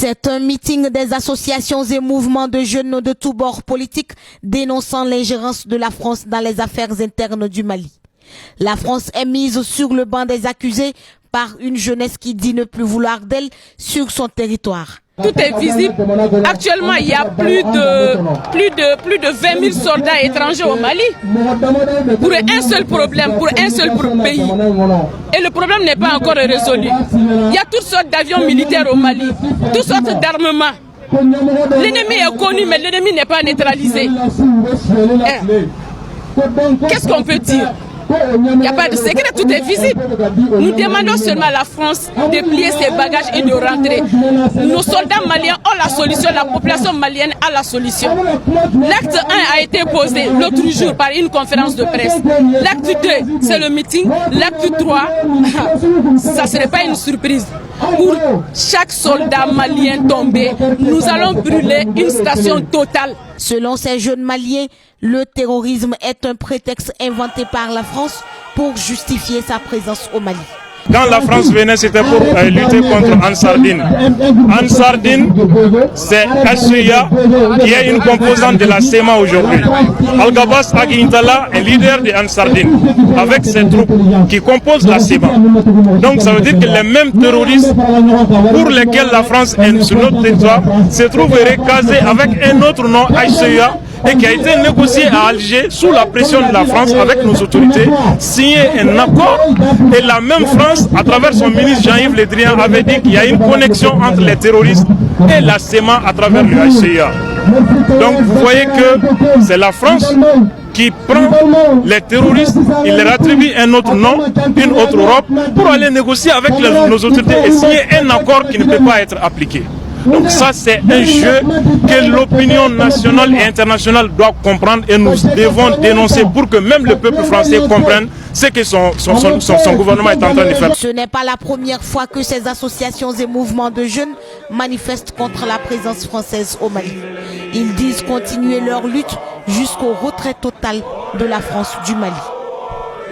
C'est un meeting des associations et mouvements de jeunes de tous bords politiques dénonçant l'ingérence de la France dans les affaires internes du Mali. La France est mise sur le banc des accusés par une jeunesse qui dit ne plus vouloir d'elle sur son territoire. Tout est visible. Actuellement, il y a plus de 20 000 soldats étrangers au Mali pour un seul problème, pour un seul pays. Et le problème n'est pas encore résolu. Il y a toutes sortes d'avions militaires au Mali, toutes sortes d'armements. L'ennemi est connu, mais l'ennemi n'est pas neutralisé. Qu'est-ce qu'on peut dire? Il n'y a pas de secret, tout est visible. Nous demandons seulement à la France de plier ses bagages et de rentrer. Nos soldats maliens ont la solution, la population malienne a la solution. L'acte 1 a été posé l'autre jour par une conférence de presse. L'acte 2, c'est le meeting. L'acte 3, ça ne serait pas une surprise. Pour chaque soldat malien tombé, nous allons brûler une station totale. Selon ces jeunes maliens, le terrorisme est un prétexte inventé par la France pour justifier sa présence au Mali. Quand la France venait, c'était pour lutter contre Ansardine. Ansardine, c'est HCA qui est une composante de la SEMA aujourd'hui. Al-Gabas Aguintala est leader de Ansardine avec ses troupes qui composent la SEMA. Donc ça veut dire que les mêmes terroristes pour lesquels la France est sur notre territoire se trouveraient casés avec un autre nom HCA et qui a été négocié à Alger sous la pression de la France avec nos autorités, signé un accord et la même France, à travers son ministre Jean-Yves Le Drian, avait dit qu'il y a une connexion entre les terroristes et la SEMA à travers le HCA. Donc vous voyez que c'est la France qui prend les terroristes, il leur attribue un autre nom, une autre Europe, pour aller négocier avec nos autorités et signer un accord qui ne peut pas être appliqué. Donc ça, c'est un jeu que l'opinion nationale et internationale doit comprendre et nous devons dénoncer pour que même le peuple français comprenne ce que son gouvernement est en train de faire. Ce n'est pas la première fois que ces associations et mouvements de jeunes manifestent contre la présence française au Mali. Ils disent continuer leur lutte jusqu'au retrait total de la France du Mali.